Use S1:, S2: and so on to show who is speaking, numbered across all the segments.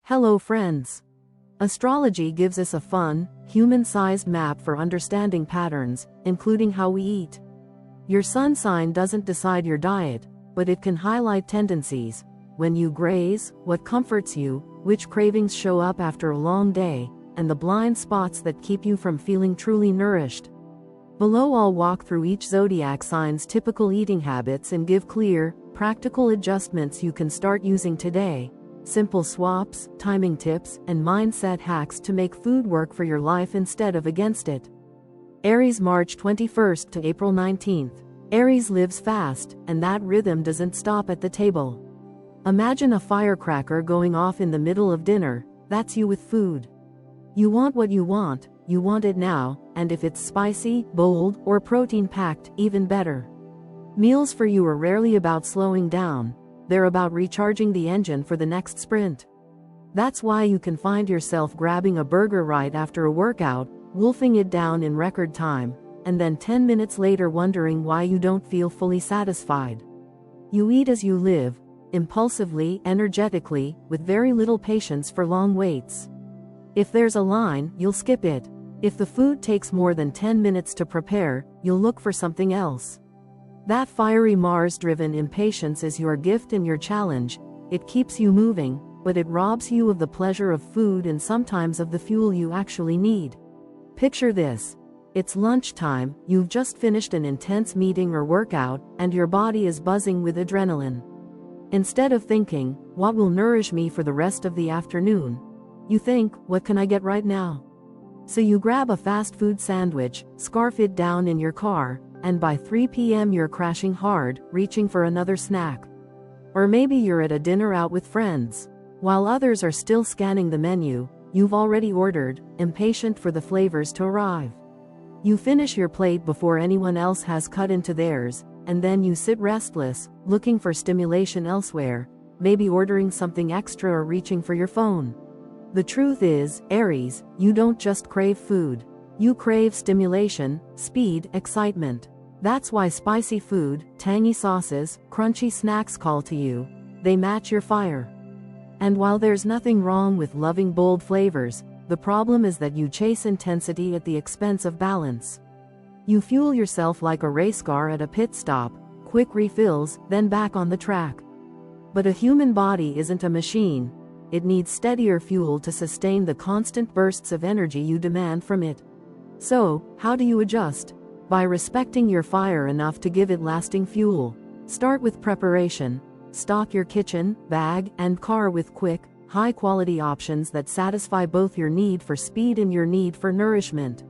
S1: Hello friends. Astrology gives us a fun, human-sized map for understanding patterns, including how we eat. Your sun sign doesn't decide your diet, but it can highlight tendencies. When you graze, what comforts you, which cravings show up after a long day, and the blind spots that keep you from feeling truly nourished. Below, I'll walk through each zodiac sign's typical eating habits and give clear, practical adjustments you can start using today. Simple swaps, timing tips, and mindset hacks to make food work for your life instead of against it. Aries, March 21st to April 19th. Aries lives fast, and that rhythm doesn't stop at the table. Imagine a firecracker going off in the middle of dinner. That's you with food. You want what you want it now, and if it's spicy, bold, or protein-packed, even better. Meals for you are rarely about slowing down. They're about recharging the engine for the next sprint. That's why you can find yourself grabbing a burger right after a workout, wolfing it down in record time, and then 10 minutes later wondering why you don't feel fully satisfied. You eat as you live, impulsively, energetically, with very little patience for long waits. If there's a line, you'll skip it. If the food takes more than 10 minutes to prepare, you'll look for something else. That fiery Mars-driven impatience is your gift and your challenge. It keeps you moving, but it robs you of the pleasure of food and sometimes of the fuel you actually need. Picture this. It's lunchtime, you've just finished an intense meeting or workout, and your body is buzzing with adrenaline. Instead of thinking, what will nourish me for the rest of the afternoon? You think, what can I get right now? So you grab a fast food sandwich, scarf it down in your car, and by 3 p.m. you're crashing hard, reaching for another snack. Or maybe you're at a dinner out with friends. While others are still scanning the menu, you've already ordered, impatient for the flavors to arrive. You finish your plate before anyone else has cut into theirs, and then you sit restless, looking for stimulation elsewhere, maybe ordering something extra or reaching for your phone. The truth is, Aries, you don't just crave food. You crave stimulation, speed, excitement. That's why spicy food, tangy sauces, crunchy snacks call to you. They match your fire. And while there's nothing wrong with loving bold flavors, the problem is that you chase intensity at the expense of balance. You fuel yourself like a race car at a pit stop, quick refills, then back on the track. But a human body isn't a machine. It needs steadier fuel to sustain the constant bursts of energy you demand from it. So, how do you adjust? By respecting your fire enough to give it lasting fuel. Start with preparation. Stock your kitchen, bag, and car with quick, high-quality options that satisfy both your need for speed and your need for nourishment.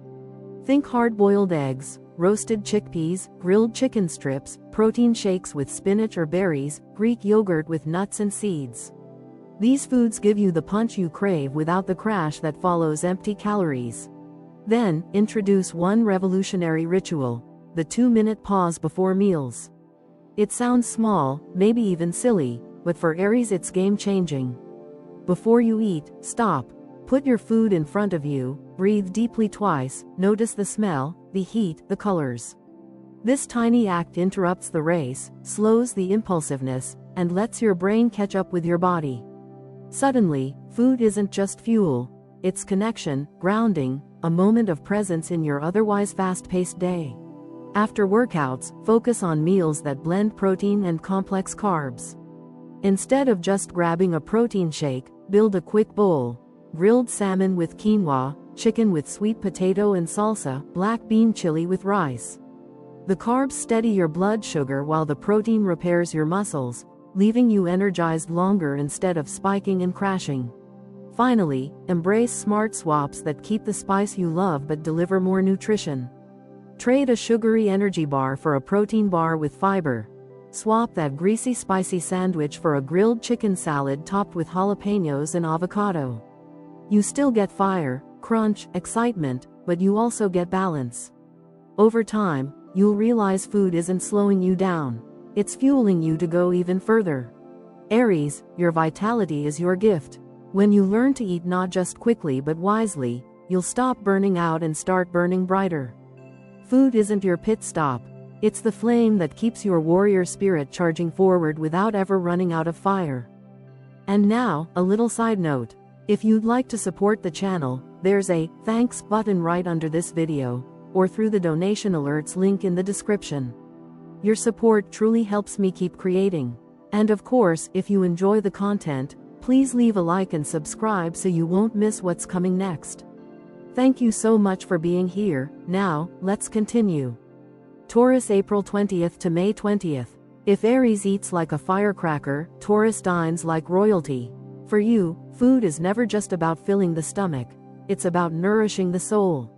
S1: Think hard-boiled eggs, roasted chickpeas, grilled chicken strips, protein shakes with spinach or berries, Greek yogurt with nuts and seeds. These foods give you the punch you crave without the crash that follows empty calories. Then, introduce one revolutionary ritual: the 2-minute pause before meals. It sounds small, maybe even silly, but for Aries it's game-changing. Before you eat, stop. Put your food in front of you, breathe deeply twice, notice the smell, the heat, the colors. This tiny act interrupts the race, slows the impulsiveness, and lets your brain catch up with your body. Suddenly, food isn't just fuel. It's connection, grounding, a moment of presence in your otherwise fast-paced day. After workouts, focus on meals that blend protein and complex carbs. Instead of just grabbing a protein shake, build a quick bowl. Grilled salmon with quinoa, chicken with sweet potato and salsa, black bean chili with rice. The carbs steady your blood sugar while the protein repairs your muscles, leaving you energized longer instead of spiking and crashing. Finally, embrace smart swaps that keep the spice you love but deliver more nutrition. Trade a sugary energy bar for a protein bar with fiber. Swap that greasy spicy sandwich for a grilled chicken salad topped with jalapenos and avocado. You still get fire, crunch, excitement, but you also get balance. Over time, you'll realize food isn't slowing you down. It's fueling you to go even further. Aries, your vitality is your gift. When you learn to eat not just quickly but wisely, you'll stop burning out and start burning brighter. Food isn't your pit stop. It's the flame that keeps your warrior spirit charging forward without ever running out of fire. And now, a little side note. If you'd like to support the channel, there's a thanks button right under this video, or through the donation alerts link in the description. Your support truly helps me keep creating. And of course, if you enjoy the content, please leave a like and subscribe so you won't miss what's coming next. Thank you so much for being here. Now, let's continue. Taurus, April 20th to May 20th. If Aries eats like a firecracker, Taurus dines like royalty. For you, food is never just about filling the stomach, it's about nourishing the soul.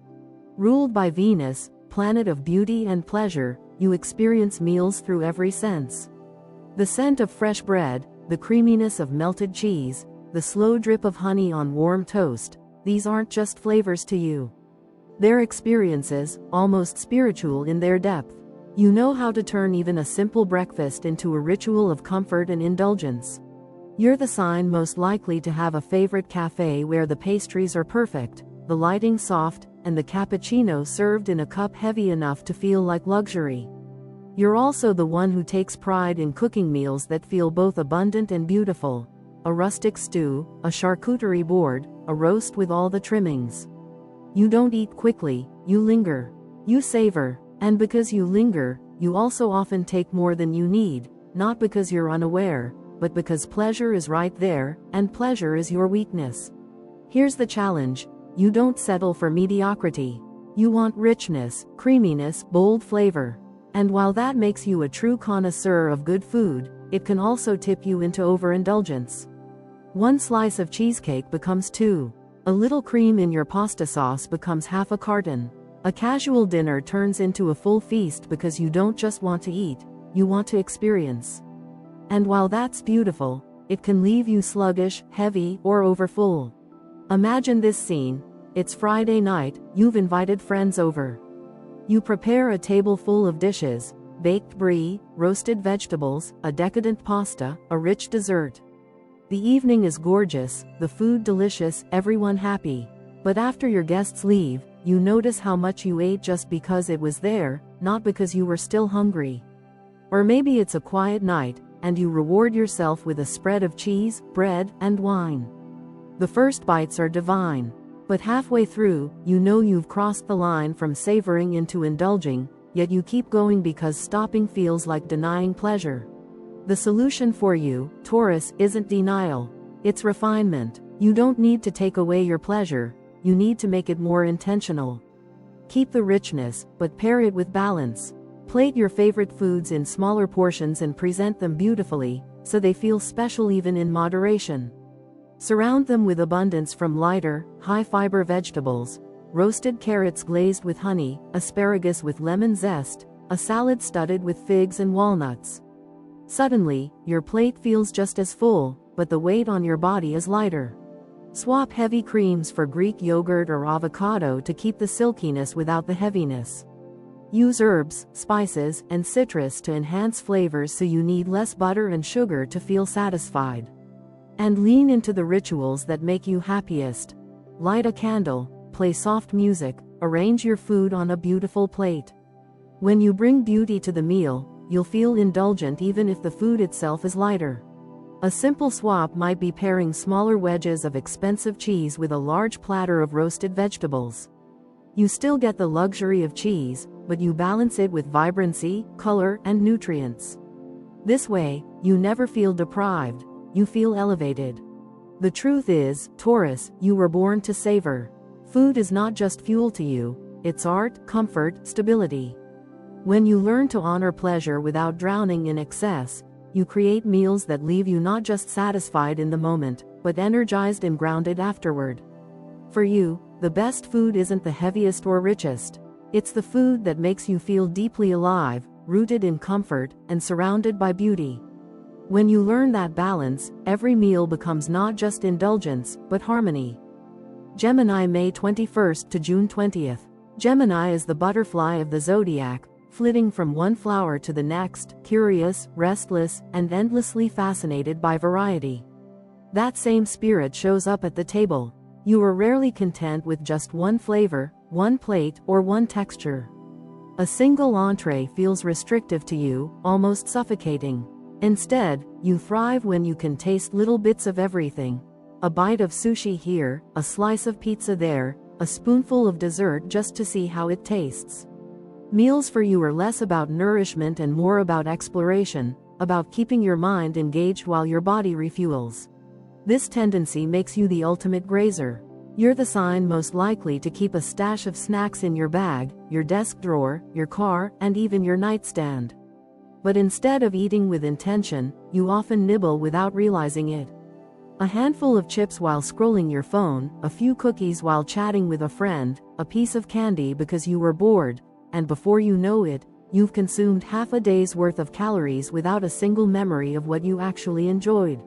S1: Ruled by Venus, planet of beauty and pleasure, you experience meals through every sense. The scent of fresh bread, the creaminess of melted cheese, the slow drip of honey on warm toast, these aren't just flavors to you. They're experiences, almost spiritual in their depth. You know how to turn even a simple breakfast into a ritual of comfort and indulgence. You're the sign most likely to have a favorite cafe where the pastries are perfect, the lighting soft, and the cappuccino served in a cup heavy enough to feel like luxury. You're also the one who takes pride in cooking meals that feel both abundant and beautiful. A rustic stew, a charcuterie board, a roast with all the trimmings. You don't eat quickly, you linger. You savor, and because you linger, you also often take more than you need, not because you're unaware, but because pleasure is right there, and pleasure is your weakness. Here's the challenge: you don't settle for mediocrity. You want richness, creaminess, bold flavor. And while that makes you a true connoisseur of good food, it can also tip you into overindulgence. One slice of cheesecake becomes two. A little cream in your pasta sauce becomes half a carton. A casual dinner turns into a full feast because you don't just want to eat, you want to experience. And while that's beautiful, it can leave you sluggish, heavy, or overfull. Imagine this scene: it's Friday night, you've invited friends over. You prepare a table full of dishes: baked brie, roasted vegetables, a decadent pasta, a rich dessert. The evening is gorgeous, the food delicious, everyone happy. But after your guests leave, you notice how much you ate just because it was there, not because you were still hungry. Or maybe it's a quiet night, and you reward yourself with a spread of cheese, bread, and wine. The first bites are divine. But halfway through, you know you've crossed the line from savoring into indulging, yet you keep going because stopping feels like denying pleasure. The solution for you, Taurus, isn't denial. It's refinement. You don't need to take away your pleasure, you need to make it more intentional. Keep the richness, but pair it with balance. Plate your favorite foods in smaller portions and present them beautifully, so they feel special even in moderation. Surround them with abundance from lighter, high-fiber vegetables: roasted carrots glazed with honey, asparagus with lemon zest, a salad studded with figs and walnuts. Suddenly, your plate feels just as full, but the weight on your body is lighter. Swap heavy creams for Greek yogurt or avocado to keep the silkiness without the heaviness. Use herbs, spices, and citrus to enhance flavors so you need less butter and sugar to feel satisfied. And lean into the rituals that make you happiest. Light a candle, play soft music, arrange your food on a beautiful plate. When you bring beauty to the meal, you'll feel indulgent even if the food itself is lighter. A simple swap might be pairing smaller wedges of expensive cheese with a large platter of roasted vegetables. You still get the luxury of cheese, but you balance it with vibrancy, color, and nutrients. This way, you never feel deprived. You feel elevated. The truth is, Taurus, you were born to savor. Food is not just fuel to you, it's art, comfort, stability. When you learn to honor pleasure without drowning in excess, you create meals that leave you not just satisfied in the moment, but energized and grounded afterward. For you, the best food isn't the heaviest or richest. It's the food that makes you feel deeply alive, rooted in comfort, and surrounded by beauty. When you learn that balance, every meal becomes not just indulgence, but harmony. Gemini, May 21st to June 20th. Gemini is the butterfly of the zodiac, flitting from one flower to the next, curious, restless, and endlessly fascinated by variety. That same spirit shows up at the table. You are rarely content with just one flavor, one plate, or one texture. A single entree feels restrictive to you, almost suffocating. Instead, you thrive when you can taste little bits of everything. a bite of sushi here, a slice of pizza there, a spoonful of dessert just to see how it tastes. Meals for you are less about nourishment and more about exploration, about keeping your mind engaged while your body refuels. This tendency makes you the ultimate grazer. You're the sign most likely to keep a stash of snacks in your bag, your desk drawer, your car, and even your nightstand. But instead of eating with intention, you often nibble without realizing it. A handful of chips while scrolling your phone, a few cookies while chatting with a friend, a piece of candy because you were bored, and before you know it, you've consumed half a day's worth of calories without a single memory of what you actually enjoyed.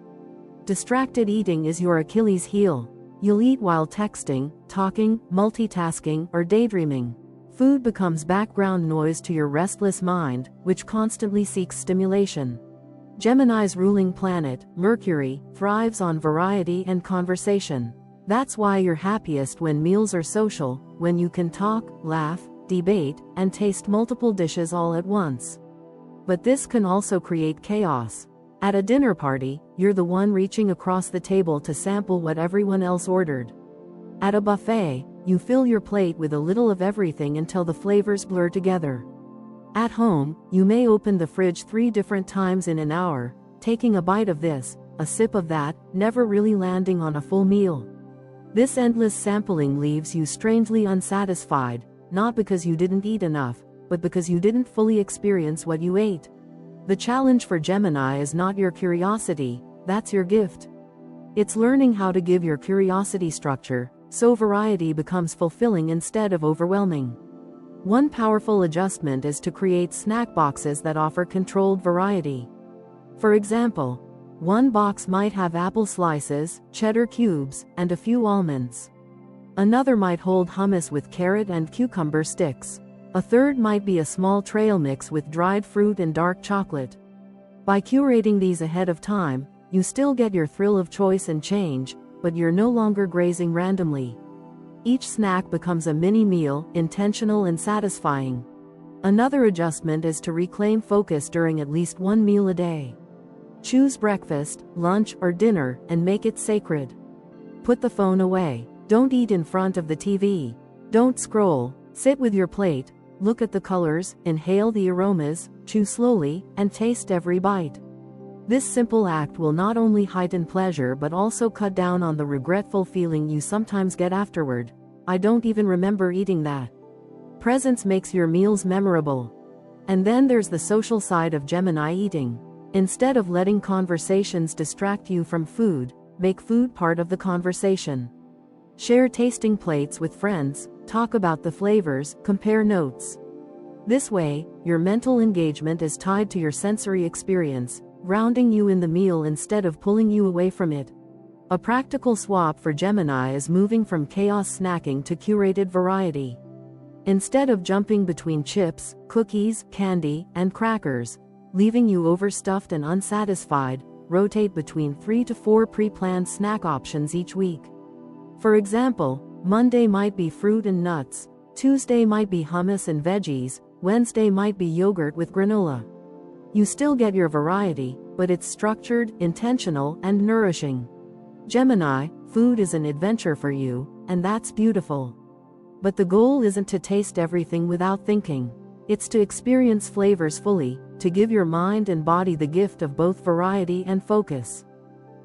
S1: Distracted eating is your Achilles heel. You'll eat while texting, talking, multitasking, or daydreaming. Food becomes background noise to your restless mind, which constantly seeks stimulation. Gemini's ruling planet, Mercury, thrives on variety and conversation. That's why you're happiest when meals are social, when you can talk, laugh, debate, and taste multiple dishes all at once. But this can also create chaos. At a dinner party, you're the one reaching across the table to sample what everyone else ordered. At a buffet, you fill your plate with a little of everything until the flavors blur together. At home, you may open the fridge 3 different times in an hour, taking a bite of this, a sip of that, never really landing on a full meal. This endless sampling leaves you strangely unsatisfied, not because you didn't eat enough, but because you didn't fully experience what you ate. The challenge for Gemini is not your curiosity, that's your gift. It's learning how to give your curiosity structure, so variety becomes fulfilling instead of overwhelming. One powerful adjustment is to create snack boxes that offer controlled variety. For example, one box might have apple slices, cheddar cubes, and a few almonds. Another might hold hummus with carrot and cucumber sticks. A third might be a small trail mix with dried fruit and dark chocolate. By curating these ahead of time, you still get your thrill of choice and change, but you're no longer grazing randomly. Each snack becomes a mini meal, intentional and satisfying. Another adjustment is to reclaim focus during at least one meal a day. Choose breakfast, lunch, or dinner, and make it sacred. Put the phone away. Don't eat in front of the TV. Don't scroll. Sit with your plate, look at the colors, inhale the aromas, chew slowly, and taste every bite. This simple act will not only heighten pleasure but also cut down on the regretful feeling you sometimes get afterward. I don't even remember eating that. Presence makes your meals memorable. And then there's the social side of Gemini eating. Instead of letting conversations distract you from food, make food part of the conversation. Share tasting plates with friends, talk about the flavors, compare notes. This way, your mental engagement is tied to your sensory experience, grounding you in the meal instead of pulling you away from it. A practical swap for Gemini is moving from chaos snacking to curated variety. Instead of jumping between chips, cookies, candy, and crackers, leaving you overstuffed and unsatisfied, rotate between 3 to 4 pre-planned snack options each week. For example, Monday might be fruit and nuts, Tuesday might be hummus and veggies, Wednesday might be yogurt with granola. You still get your variety, but it's structured, intentional, and nourishing. Gemini, food is an adventure for you, and that's beautiful. But the goal isn't to taste everything without thinking. It's to experience flavors fully, to give your mind and body the gift of both variety and focus.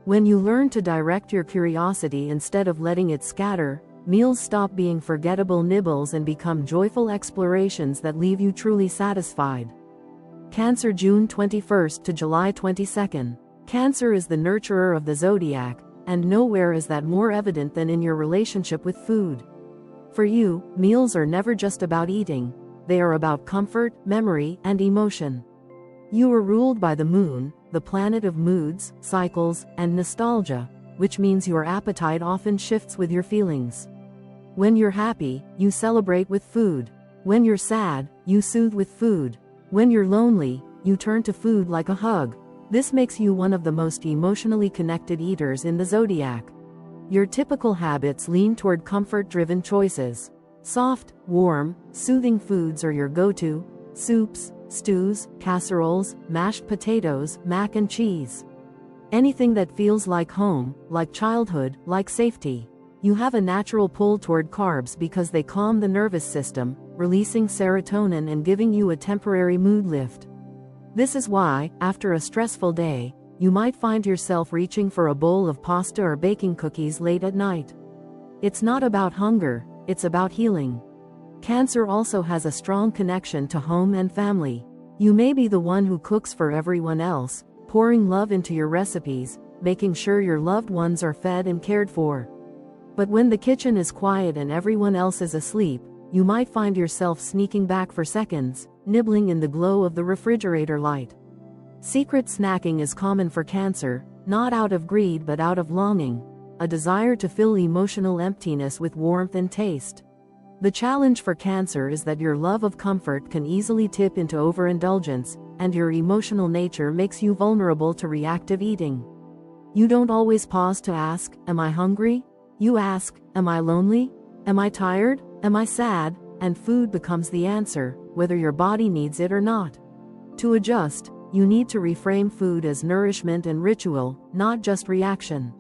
S1: When you learn to direct your curiosity instead of letting it scatter, meals stop being forgettable nibbles and become joyful explorations that leave you truly satisfied. Cancer, June 21st to July 22nd. Cancer is the nurturer of the zodiac, and nowhere is that more evident than in your relationship with food. For you, meals are never just about eating, they are about comfort, memory, and emotion. You are ruled by the moon, the planet of moods, cycles, and nostalgia, which means your appetite often shifts with your feelings. When you're happy, you celebrate with food. When you're sad, you soothe with food. When you're lonely, you turn to food like a hug. This makes you one of the most emotionally connected eaters in the zodiac. Your typical habits lean toward comfort-driven choices. Soft, warm, soothing foods are your go-to: soups, stews, casseroles, mashed potatoes, mac and cheese. Anything that feels like home, like childhood, like safety. You have a natural pull toward carbs because they calm the nervous system, releasing serotonin and giving you a temporary mood lift. This is why, after a stressful day, you might find yourself reaching for a bowl of pasta or baking cookies late at night. It's not about hunger, it's about healing. Cancer also has a strong connection to home and family. You may be the one who cooks for everyone else, pouring love into your recipes, making sure your loved ones are fed and cared for. But when the kitchen is quiet and everyone else is asleep, you might find yourself sneaking back for seconds, nibbling in the glow of the refrigerator light. Secret snacking is common for Cancer, not out of greed but out of longing, a desire to fill emotional emptiness with warmth and taste. The challenge for Cancer is that your love of comfort can easily tip into overindulgence, and your emotional nature makes you vulnerable to reactive eating. You don't always pause to ask, "Am I hungry?" You ask, "Am I lonely? Am I tired? Am I sad?" And food becomes the answer, whether your body needs it or not. To adjust, you need to reframe food as nourishment and ritual, not just reaction.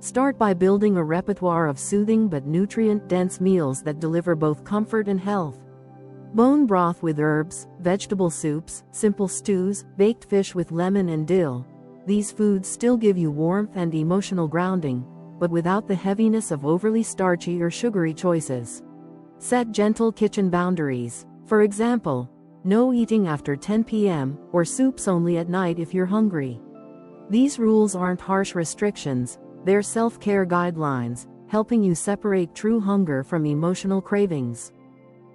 S1: Start by building a repertoire of soothing but nutrient-dense meals that deliver both comfort and health. Bone broth with herbs, vegetable soups, simple stews, baked fish with lemon and dill. These foods still give you warmth and emotional grounding, but without the heaviness of overly starchy or sugary choices. Set gentle kitchen boundaries. For example, no eating after 10 p.m., or soups only at night if you're hungry. These rules aren't harsh restrictions, they're self-care guidelines, helping you separate true hunger from emotional cravings.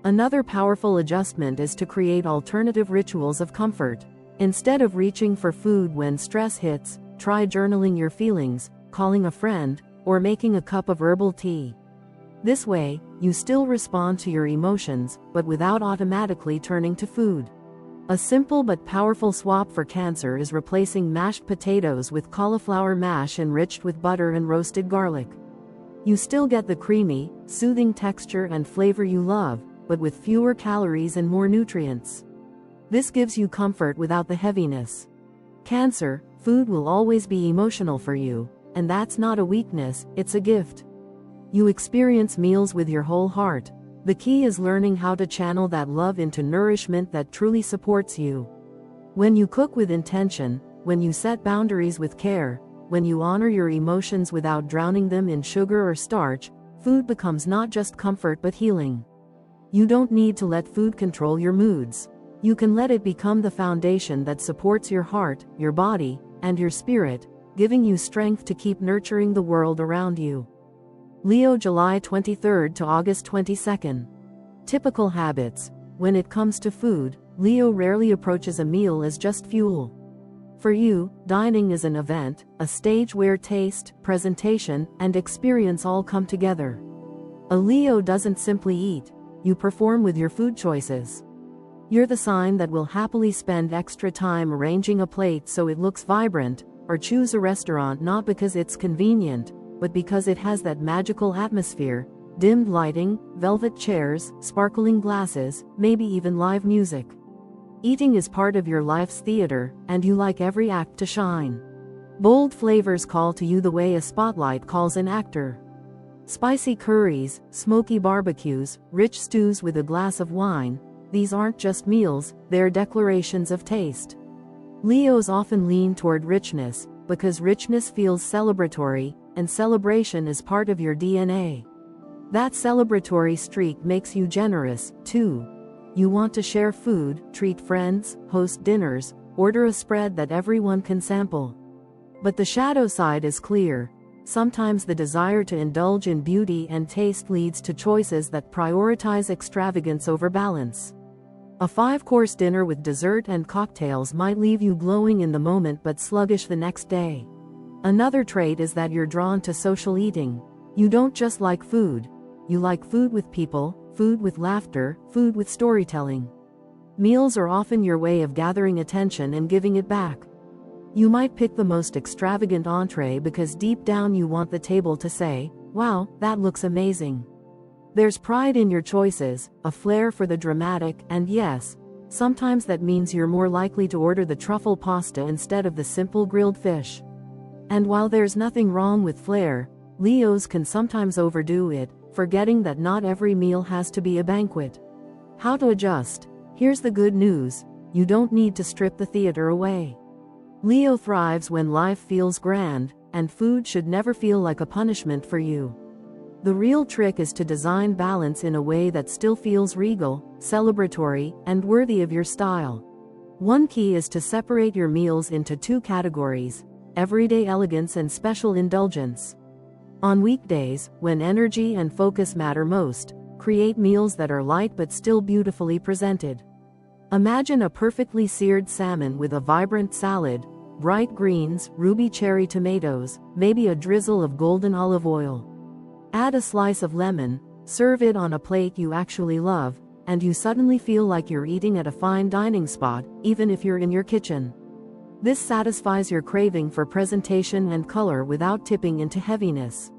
S1: Another powerful adjustment is to create alternative rituals of comfort. Instead of reaching for food when stress hits, try journaling your feelings, calling a friend, or making a cup of herbal tea. This way, you still respond to your emotions, but without automatically turning to food. A simple but powerful swap for Cancer is replacing mashed potatoes with cauliflower mash enriched with butter and roasted garlic. You still get the creamy, soothing texture and flavor you love, but with fewer calories and more nutrients. This gives you comfort without the heaviness. Cancer, food will always be emotional for you, and that's not a weakness, it's a gift. You experience meals with your whole heart. The key is learning how to channel that love into nourishment that truly supports you. When you cook with intention, when you set boundaries with care, when you honor your emotions without drowning them in sugar or starch, food becomes not just comfort but healing. You don't need to let food control your moods. You can let it become the foundation that supports your heart, your body, and your spirit, giving you strength to keep nurturing the world around you. Leo, July 23rd to August 22nd. Typical habits. When it comes to food, Leo rarely approaches a meal as just fuel. For you, dining is an event, a stage where taste, presentation, and experience all come together. A Leo doesn't simply eat, you perform with your food choices. You're the sign that will happily spend extra time arranging a plate so it looks vibrant, or choose a restaurant not because it's convenient, but because it has that magical atmosphere, dimmed lighting, velvet chairs, sparkling glasses, maybe even live music. Eating is part of your life's theater, and you like every act to shine. Bold flavors call to you the way a spotlight calls an actor. Spicy curries, smoky barbecues, rich stews with a glass of wine, these aren't just meals, they're declarations of taste. Leos often lean toward richness, because richness feels celebratory, and celebration is part of your DNA. That celebratory streak makes you generous, too. You want to share food, treat friends, host dinners, order a spread that everyone can sample. But the shadow side is clear. Sometimes the desire to indulge in beauty and taste leads to choices that prioritize extravagance over balance. A 5-course dinner with dessert and cocktails might leave you glowing in the moment but sluggish the next day. Another trait is that you're drawn to social eating. You don't just like food. You like food with people, food with laughter, food with storytelling. Meals are often your way of gathering attention and giving it back. You might pick the most extravagant entree because deep down you want the table to say, "Wow, that looks amazing." There's pride in your choices, a flair for the dramatic, and yes, sometimes that means you're more likely to order the truffle pasta instead of the simple grilled fish. And while there's nothing wrong with flair, Leos can sometimes overdo it, forgetting that not every meal has to be a banquet. How to adjust? Here's the good news: you don't need to strip the theater away. Leo thrives when life feels grand, and food should never feel like a punishment for you. The real trick is to design balance in a way that still feels regal, celebratory, and worthy of your style. One key is to separate your meals into two categories: everyday elegance and special indulgence. On weekdays, when energy and focus matter most, create meals that are light but still beautifully presented. Imagine a perfectly seared salmon with a vibrant salad, bright greens, ruby cherry tomatoes, maybe a drizzle of golden olive oil. Add a slice of lemon, serve it on a plate you actually love, and you suddenly feel like you're eating at a fine dining spot, even if you're in your kitchen. This satisfies your craving for presentation and color without tipping into heaviness.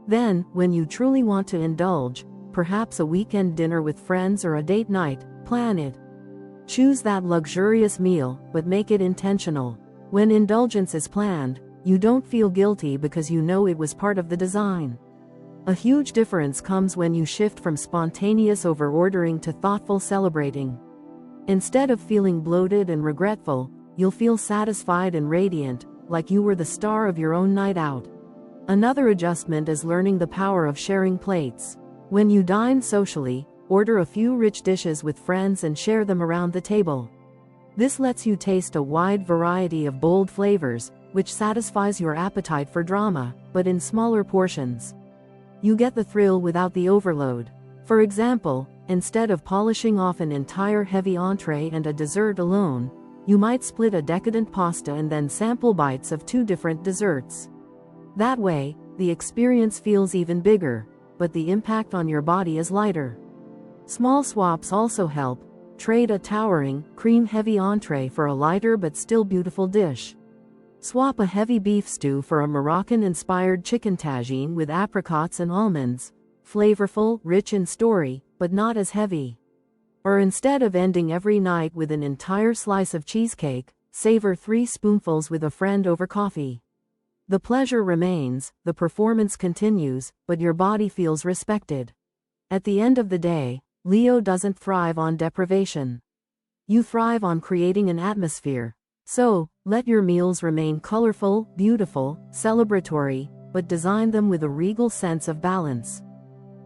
S1: Then, when you truly want to indulge, perhaps a weekend dinner with friends or a date night, plan it. Choose that luxurious meal, but make it intentional. When indulgence is planned, you don't feel guilty because you know it was part of the design. A huge difference comes when you shift from spontaneous overordering to thoughtful celebrating. Instead of feeling bloated and regretful, you'll feel satisfied and radiant, like you were the star of your own night out. Another adjustment is learning the power of sharing plates. When you dine socially, order a few rich dishes with friends and share them around the table. This lets you taste a wide variety of bold flavors, which satisfies your appetite for drama, but in smaller portions. You get the thrill without the overload. For example, instead of polishing off an entire heavy entree and a dessert alone, you might split a decadent pasta and then sample bites of two different desserts. That way, the experience feels even bigger, but the impact on your body is lighter. Small swaps also help. Trade a towering, cream-heavy entree for a lighter but still beautiful dish. Swap a heavy beef stew for a Moroccan-inspired chicken tagine with apricots and almonds, flavorful, rich in story, but not as heavy. Or instead of ending every night with an entire slice of cheesecake, savor 3 spoonfuls with a friend over coffee. The pleasure remains, the performance continues, but your body feels respected. At the end of the day, Leo doesn't thrive on deprivation. You thrive on creating an atmosphere. So, let your meals remain colorful, beautiful, celebratory, but design them with a regal sense of balance.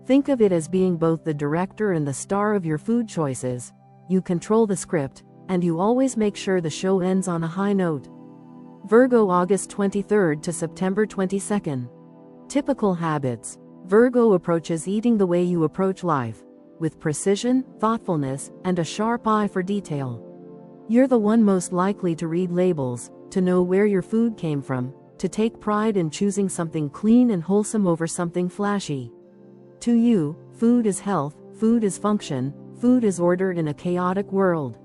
S1: Think of it as being both the director and the star of your food choices. You control the script, and you always make sure the show ends on a high note. Virgo, August 23rd to September 22nd. Typical habits. Virgo approaches eating the way you approach life, with precision, thoughtfulness, and a sharp eye for detail. You're the one most likely to read labels, to know where your food came from, to take pride in choosing something clean and wholesome over something flashy. To you, food is health, food is function, food is order in a chaotic world.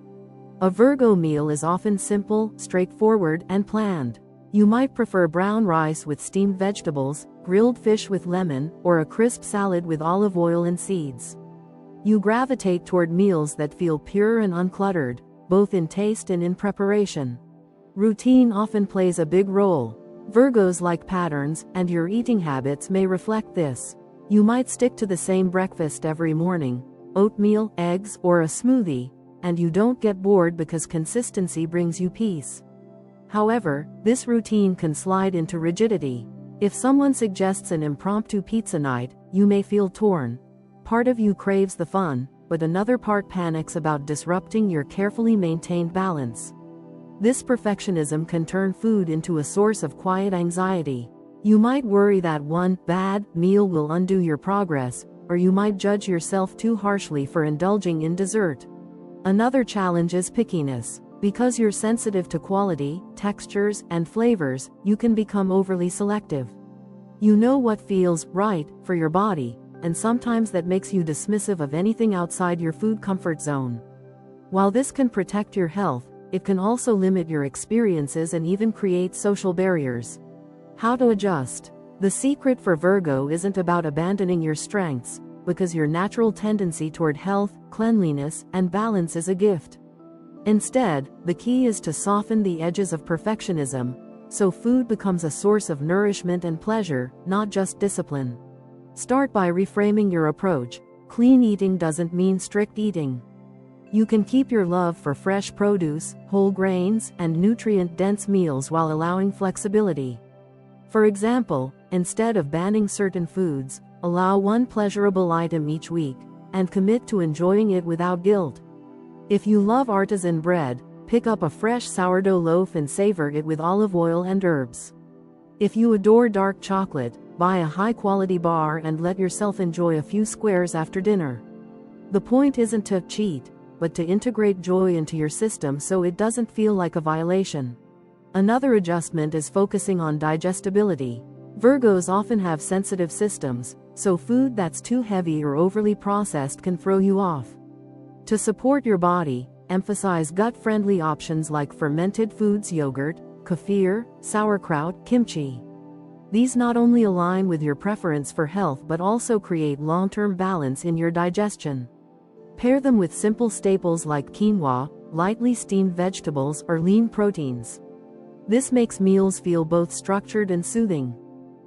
S1: A Virgo meal is often simple, straightforward, and planned. You might prefer brown rice with steamed vegetables, grilled fish with lemon, or a crisp salad with olive oil and seeds. You gravitate toward meals that feel pure and uncluttered, both in taste and in preparation. Routine often plays a big role. Virgos like patterns, and your eating habits may reflect this. You might stick to the same breakfast every morning, oatmeal, eggs, or a smoothie, and you don't get bored because consistency brings you peace. However, this routine can slide into rigidity. If someone suggests an impromptu pizza night, you may feel torn. Part of you craves the fun, but another part panics about disrupting your carefully maintained balance. This perfectionism can turn food into a source of quiet anxiety. You might worry that one bad meal will undo your progress, or you might judge yourself too harshly for indulging in dessert. Another challenge is pickiness. Because you're sensitive to quality, textures, and flavors, you can become overly selective. You know what feels right for your body, and sometimes that makes you dismissive of anything outside your food comfort zone. While this can protect your health, it can also limit your experiences and even create social barriers. How to adjust? The secret for Virgo isn't about abandoning your strengths, because your natural tendency toward health, cleanliness, and balance is a gift. Instead, the key is to soften the edges of perfectionism, so food becomes a source of nourishment and pleasure, not just discipline. Start by reframing your approach. Clean eating doesn't mean strict eating. You can keep your love for fresh produce, whole grains, and nutrient-dense meals while allowing flexibility. For example, instead of banning certain foods, allow one pleasurable item each week, and commit to enjoying it without guilt. If you love artisan bread, pick up a fresh sourdough loaf and savor it with olive oil and herbs. If you adore dark chocolate, buy a high-quality bar and let yourself enjoy a few squares after dinner. The point isn't to cheat, but to integrate joy into your system so it doesn't feel like a violation. Another adjustment is focusing on digestibility. Virgos often have sensitive systems, so food that's too heavy or overly processed can throw you off. To support your body, emphasize gut-friendly options like fermented foods, yogurt, kefir, sauerkraut, kimchi. These not only align with your preference for health but also create long-term balance in your digestion. Pair them with simple staples like quinoa, lightly steamed vegetables, or lean proteins. This makes meals feel both structured and soothing.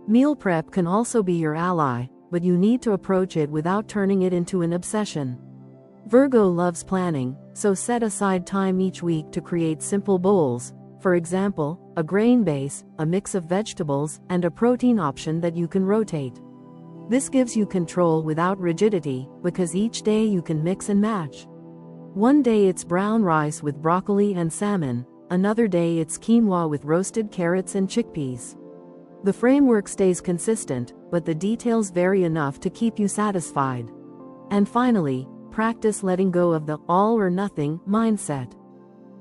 S1: Meal prep can also be your ally, but you need to approach it without turning it into an obsession. Virgo loves planning, so set aside time each week to create simple bowls, for example, a grain base, a mix of vegetables, and a protein option that you can rotate. This gives you control without rigidity, because each day you can mix and match. One day it's brown rice with broccoli and salmon, another day it's quinoa with roasted carrots and chickpeas. The framework stays consistent, but the details vary enough to keep you satisfied. And finally, practice letting go of the all or nothing mindset.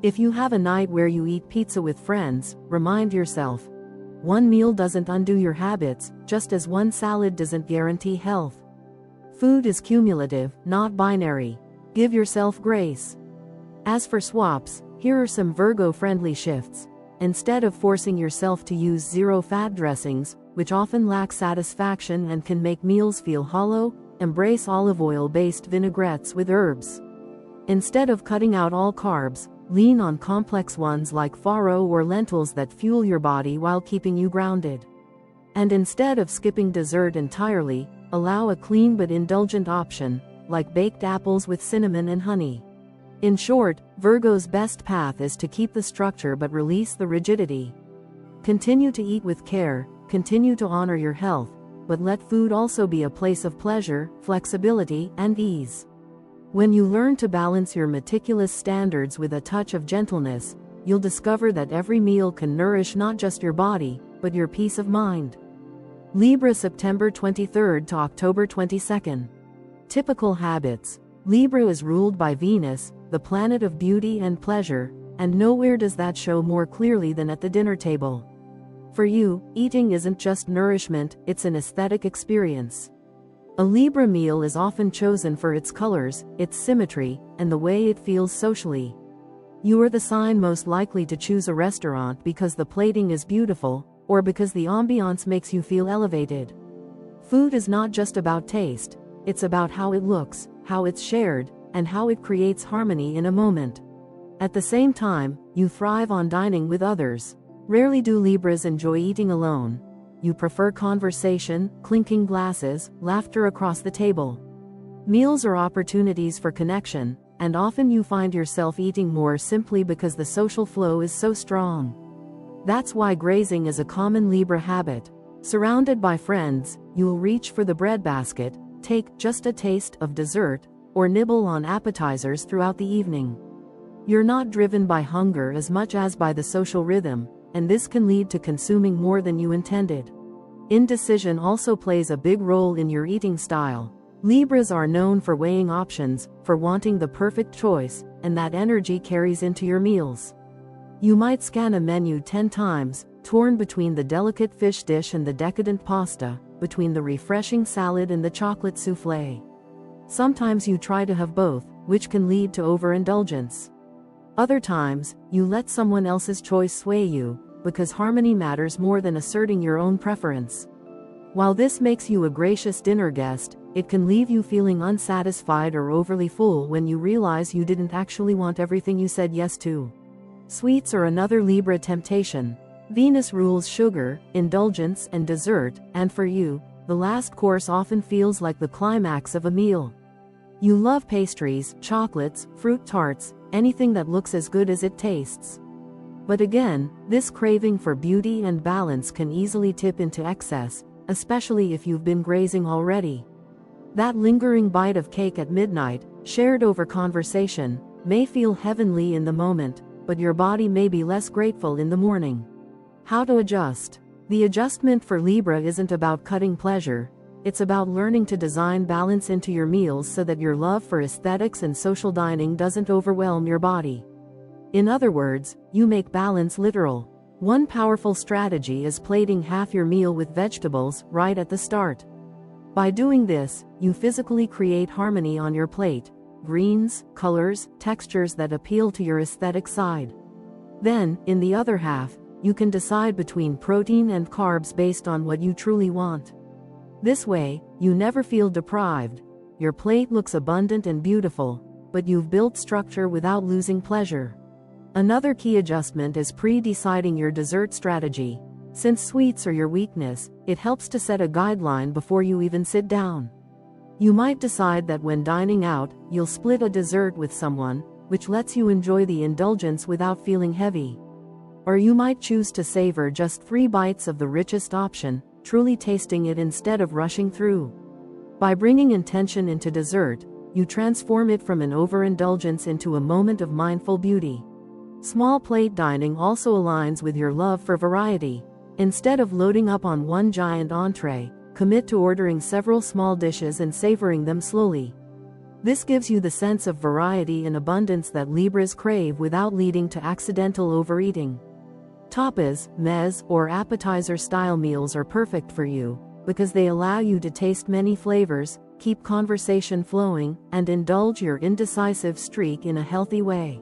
S1: If you have a night where you eat pizza with friends, remind yourself, one meal doesn't undo your habits, just as one salad doesn't guarantee health. Food is cumulative, not binary. Give yourself grace. As for swaps, here are some Virgo-friendly shifts. Instead of forcing yourself to use zero-fat dressings, which often lack satisfaction and can make meals feel hollow, embrace olive oil-based vinaigrettes with herbs. Instead of cutting out all carbs, lean on complex ones like farro or lentils that fuel your body while keeping you grounded. And instead of skipping dessert entirely, allow a clean but indulgent option, like baked apples with cinnamon and honey. In short, Virgo's best path is to keep the structure but release the rigidity. Continue to eat with care, continue to honor your health, but let food also be a place of pleasure, flexibility, and ease. When you learn to balance your meticulous standards with a touch of gentleness, you'll discover that every meal can nourish not just your body, but your peace of mind. Libra, September 23rd to October 22nd. Typical habits. Libra is ruled by Venus, the planet of beauty and pleasure, and nowhere does that show more clearly than at the dinner table. For you, eating isn't just nourishment, it's an aesthetic experience. A Libra meal is often chosen for its colors, its symmetry, and the way it feels socially. You are the sign most likely to choose a restaurant because the plating is beautiful, or because the ambiance makes you feel elevated. Food is not just about taste, it's about how it looks, how it's shared, and how it creates harmony in a moment. At the same time, you thrive on dining with others. Rarely do Libras enjoy eating alone. You prefer conversation, clinking glasses, laughter across the table. Meals are opportunities for connection, and often you find yourself eating more simply because the social flow is so strong. That's why grazing is a common Libra habit. Surrounded by friends, you'll reach for the breadbasket, take just a taste of dessert, or nibble on appetizers throughout the evening. You're not driven by hunger as much as by the social rhythm, and this can lead to consuming more than you intended. Indecision also plays a big role in your eating style. Libras are known for weighing options, for wanting the perfect choice, and that energy carries into your meals. You might scan a menu 10 times, torn between the delicate fish dish and the decadent pasta, between the refreshing salad and the chocolate soufflé. Sometimes you try to have both, which can lead to overindulgence. Other times, you let someone else's choice sway you, because harmony matters more than asserting your own preference. While this makes you a gracious dinner guest, it can leave you feeling unsatisfied or overly full when you realize you didn't actually want everything you said yes to. Sweets are another Libra temptation. Venus rules sugar, indulgence, and dessert, and for you, the last course often feels like the climax of a meal. You love pastries, chocolates, fruit tarts, anything that looks as good as it tastes. But again, this craving for beauty and balance can easily tip into excess, especially if you've been grazing already. That lingering bite of cake at midnight, shared over conversation, may feel heavenly in the moment, but your body may be less grateful in the morning. How to adjust? The adjustment for Libra isn't about cutting pleasure, it's about learning to design balance into your meals so that your love for aesthetics and social dining doesn't overwhelm your body. In other words, you make balance literal. One powerful strategy is plating half your meal with vegetables right at the start. By doing this, you physically create harmony on your plate, greens, colors, textures that appeal to your aesthetic side. Then, in the other half, you can decide between protein and carbs based on what you truly want. This way, you never feel deprived. Your plate looks abundant and beautiful, but you've built structure without losing pleasure. Another key adjustment is pre-deciding your dessert strategy. Since sweets are your weakness, it helps to set a guideline before you even sit down. You might decide that when dining out, you'll split a dessert with someone, which lets you enjoy the indulgence without feeling heavy. Or you might choose to savor just 3 bites of the richest option, truly tasting it instead of rushing through. By bringing intention into dessert, you transform it from an overindulgence into a moment of mindful beauty. Small plate dining also aligns with your love for variety. Instead of loading up on one giant entree, commit to ordering several small dishes and savoring them slowly. This gives you the sense of variety and abundance that Libras crave without leading to accidental overeating. Tapas, meze, or appetizer-style meals are perfect for you, because they allow you to taste many flavors, keep conversation flowing, and indulge your indecisive streak in a healthy way.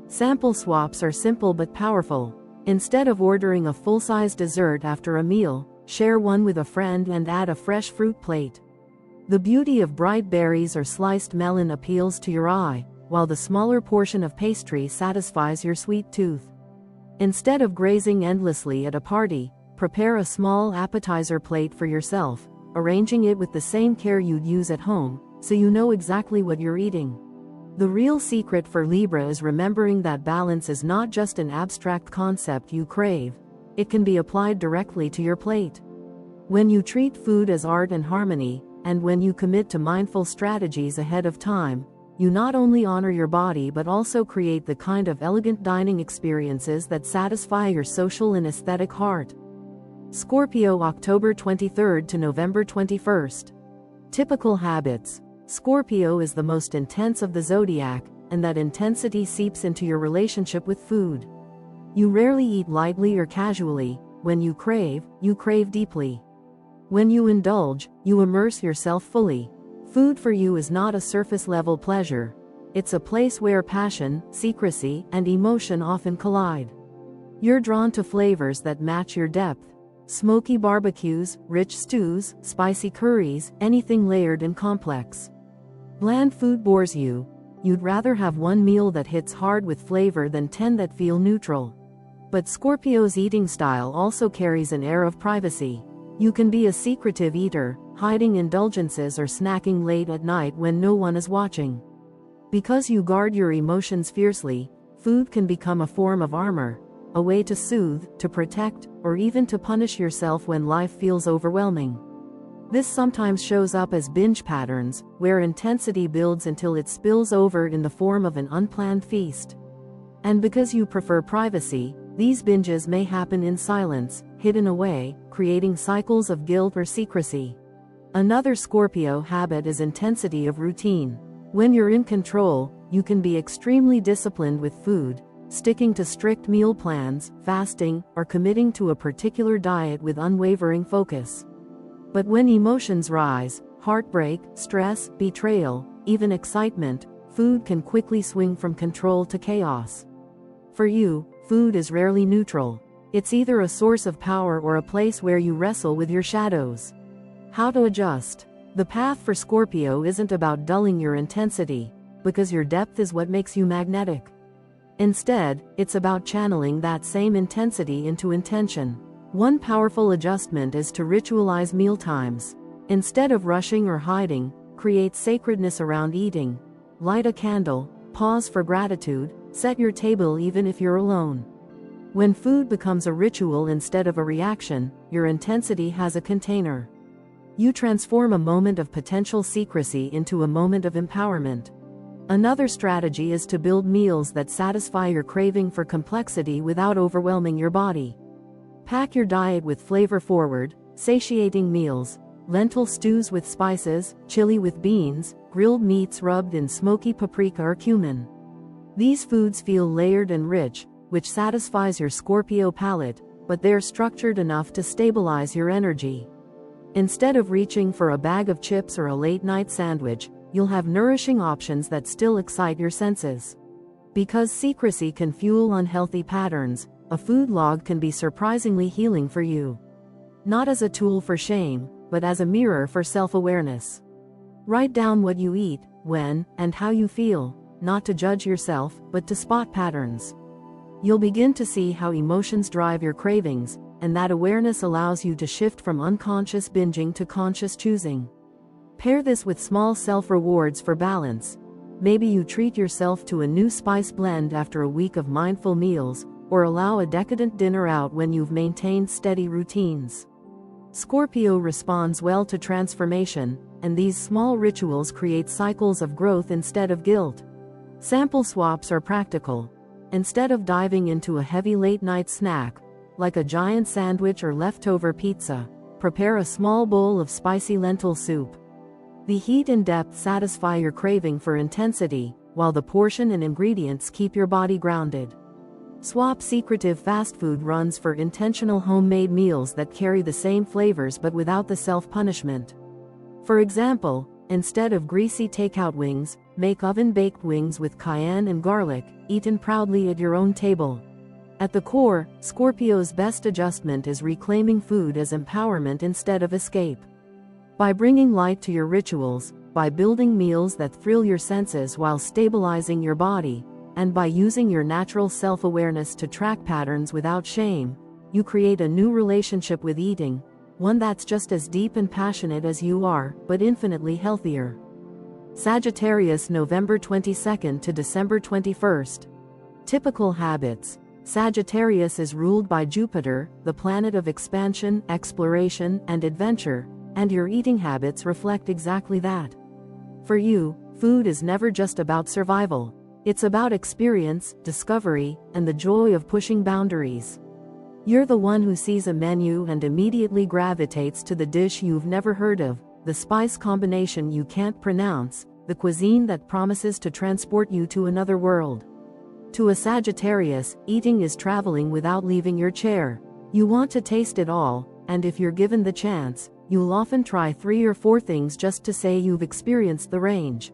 S1: Sample swaps are simple but powerful. Instead of ordering a full-size dessert after a meal, share one with a friend and add a fresh fruit plate. The beauty of bright berries or sliced melon appeals to your eye, while the smaller portion of pastry satisfies your sweet tooth. Instead of grazing endlessly at a party, prepare a small appetizer plate for yourself, arranging it with the same care you'd use at home, so you know exactly what you're eating. The real secret for Libra is remembering that balance is not just an abstract concept you crave, it can be applied directly to your plate. When you treat food as art and harmony, and when you commit to mindful strategies ahead of time, you not only honor your body but also create the kind of elegant dining experiences that satisfy your social and aesthetic heart. Scorpio, October 23rd to November 21st. Typical habits. Scorpio is the most intense of the zodiac, and that intensity seeps into your relationship with food. You rarely eat lightly or casually. When you crave deeply. When you indulge, you immerse yourself fully. Food for you is not a surface-level pleasure. It's a place where passion, secrecy, and emotion often collide. You're drawn to flavors that match your depth. Smoky barbecues, rich stews, spicy curries, anything layered and complex. Bland food bores you. You'd rather have one meal that hits hard with flavor than 10 that feel neutral. But Scorpio's eating style also carries an air of privacy. You can be a secretive eater, hiding indulgences or snacking late at night when no one is watching. Because you guard your emotions fiercely, food can become a form of armor, a way to soothe, to protect, or even to punish yourself when life feels overwhelming. This sometimes shows up as binge patterns, where intensity builds until it spills over in the form of an unplanned feast. And because you prefer privacy, these binges may happen in silence, hidden away, creating cycles of guilt or secrecy. Another Scorpio habit is intensity of routine. When you're in control, you can be extremely disciplined with food, sticking to strict meal plans, fasting, or committing to a particular diet with unwavering focus. But when emotions rise, heartbreak, stress, betrayal, even excitement, food can quickly swing from control to chaos. For you, food is rarely neutral. It's either a source of power or a place where you wrestle with your shadows. How to adjust? The path for Scorpio isn't about dulling your intensity, because your depth is what makes you magnetic. Instead, it's about channeling that same intensity into intention. One powerful adjustment is to ritualize mealtimes. Instead of rushing or hiding, create sacredness around eating. Light a candle, pause for gratitude, set your table even if you're alone. When food becomes a ritual instead of a reaction, your intensity has a container. You transform a moment of potential secrecy into a moment of empowerment. Another strategy is to build meals that satisfy your craving for complexity without overwhelming your body. Pack your diet with flavor-forward, satiating meals, lentil stews with spices, chili with beans, grilled meats rubbed in smoky paprika or cumin. These foods feel layered and rich, which satisfies your Scorpio palate, but they're structured enough to stabilize your energy. Instead of reaching for a bag of chips or a late-night sandwich, you'll have nourishing options that still excite your senses. Because secrecy can fuel unhealthy patterns, a food log can be surprisingly healing for you. Not as a tool for shame, but as a mirror for self-awareness. Write down what you eat, when, and how you feel, not to judge yourself, but to spot patterns. You'll begin to see how emotions drive your cravings, and that awareness allows you to shift from unconscious binging to conscious choosing. Pair this with small self-rewards for balance. Maybe you treat yourself to a new spice blend after a week of mindful meals, or allow a decadent dinner out when you've maintained steady routines. Scorpio responds well to transformation, and these small rituals create cycles of growth instead of guilt. Sample swaps are practical. Instead of diving into a heavy late-night snack, like a giant sandwich or leftover pizza, prepare a small bowl of spicy lentil soup. The heat and depth satisfy your craving for intensity, while the portion and ingredients keep your body grounded. Swap secretive fast food runs for intentional homemade meals that carry the same flavors but without the self-punishment. For example, instead of greasy takeout wings, make oven-baked wings with cayenne and garlic, eaten proudly at your own table. At the core, Scorpio's best adjustment is reclaiming food as empowerment instead of escape. By bringing light to your rituals, by building meals that thrill your senses while stabilizing your body, and by using your natural self-awareness to track patterns without shame, you create a new relationship with eating, one that's just as deep and passionate as you are, but infinitely healthier. Sagittarius, November 22nd to December 21st. Typical habits. Sagittarius is ruled by Jupiter, the planet of expansion, exploration, and adventure, and your eating habits reflect exactly that. For you, food is never just about survival. It's about experience, discovery, and the joy of pushing boundaries. You're the one who sees a menu and immediately gravitates to the dish you've never heard of, the spice combination you can't pronounce, the cuisine that promises to transport you to another world. To a Sagittarius, eating is traveling without leaving your chair. You want to taste it all, and if you're given the chance, you'll often try 3 or 4 things just to say you've experienced the range.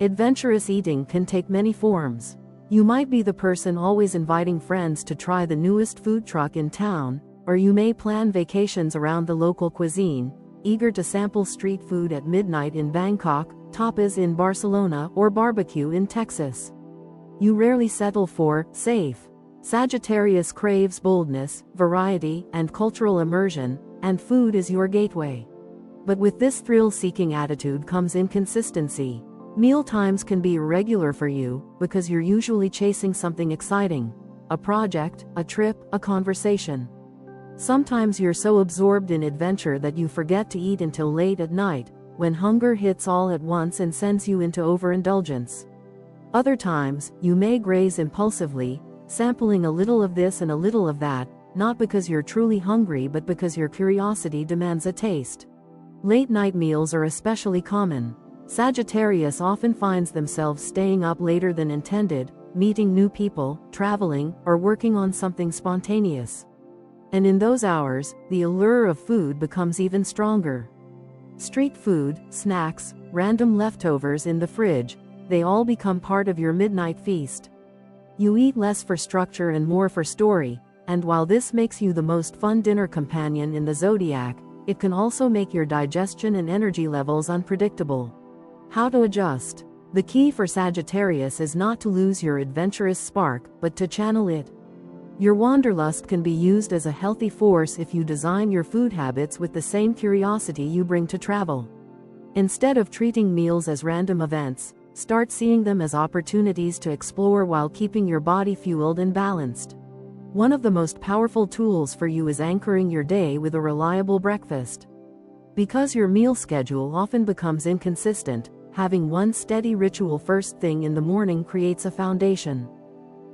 S1: Adventurous eating can take many forms. You might be the person always inviting friends to try the newest food truck in town, or you may plan vacations around the local cuisine, eager to sample street food at midnight in Bangkok, tapas in Barcelona, or barbecue in Texas. You rarely settle for safe. Sagittarius craves boldness, variety, and cultural immersion, and food is your gateway. But with this thrill-seeking attitude comes inconsistency. Meal times can be irregular for you, because you're usually chasing something exciting. A project, a trip, a conversation. Sometimes you're so absorbed in adventure that you forget to eat until late at night, when hunger hits all at once and sends you into overindulgence. Other times, you may graze impulsively, sampling a little of this and a little of that, not because you're truly hungry but because your curiosity demands a taste. Late-night meals are especially common. Sagittarius often finds themselves staying up later than intended, meeting new people, traveling, or working on something spontaneous. And in those hours, the allure of food becomes even stronger. Street food, snacks, random leftovers in the fridge, they all become part of your midnight feast. You eat less for structure and more for story, and while this makes you the most fun dinner companion in the Zodiac, it can also make your digestion and energy levels unpredictable. How to adjust? The key for Sagittarius is not to lose your adventurous spark, but to channel it. Your wanderlust can be used as a healthy force if you design your food habits with the same curiosity you bring to travel. Instead of treating meals as random events, start seeing them as opportunities to explore while keeping your body fueled and balanced. One of the most powerful tools for you is anchoring your day with a reliable breakfast. Because your meal schedule often becomes inconsistent, having one steady ritual first thing in the morning creates a foundation.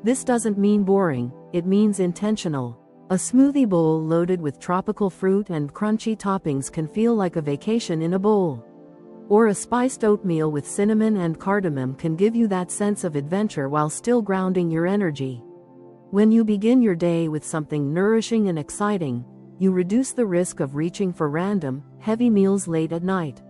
S1: This doesn't mean boring, it means intentional. A smoothie bowl loaded with tropical fruit and crunchy toppings can feel like a vacation in a bowl. Or a spiced oatmeal with cinnamon and cardamom can give you that sense of adventure while still grounding your energy. When you begin your day with something nourishing and exciting, you reduce the risk of reaching for random, heavy meals late at night.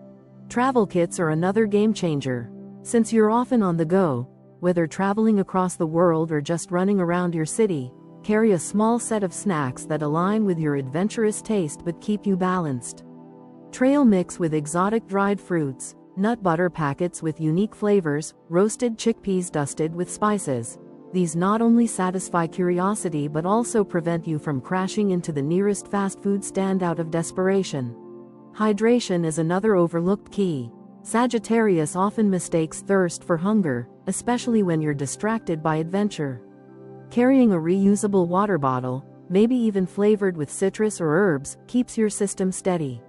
S1: Travel kits are another game changer. Since you're often on the go, whether traveling across the world or just running around your city, carry a small set of snacks that align with your adventurous taste but keep you balanced. Trail mix with exotic dried fruits, nut butter packets with unique flavors, roasted chickpeas dusted with spices. These not only satisfy curiosity but also prevent you from crashing into the nearest fast food stand out of desperation. Hydration is another overlooked key. Sagittarius often mistakes thirst for hunger, especially when you're distracted by adventure. Carrying a reusable water bottle, maybe even flavored with citrus or herbs, keeps your system steady.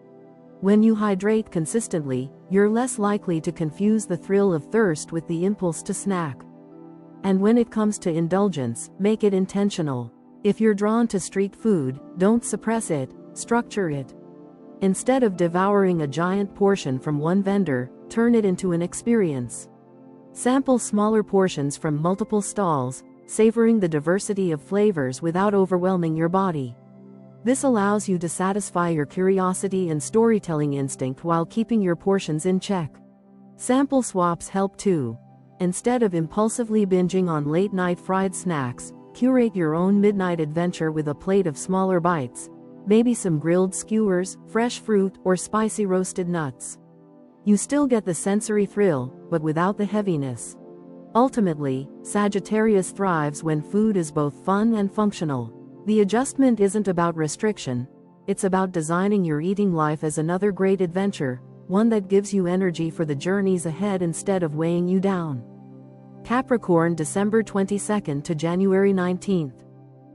S1: When you hydrate consistently, you're less likely to confuse the thrill of thirst with the impulse to snack. And when it comes to indulgence, make it intentional. If you're drawn to street food, don't suppress it, structure it. Instead of devouring a giant portion from one vendor, turn it into an experience. Sample smaller portions from multiple stalls, savoring the diversity of flavors without overwhelming your body. This allows you to satisfy your curiosity and storytelling instinct while keeping your portions in check. Sample swaps help too. Instead of impulsively binging on late-night fried snacks, curate your own midnight adventure with a plate of smaller bites. Maybe some grilled skewers, fresh fruit, or spicy roasted nuts. You still get the sensory thrill, but without the heaviness. Ultimately, Sagittarius thrives when food is both fun and functional. The adjustment isn't about restriction, it's about designing your eating life as another great adventure, one that gives you energy for the journeys ahead instead of weighing you down. Capricorn, December 22nd to January 19th.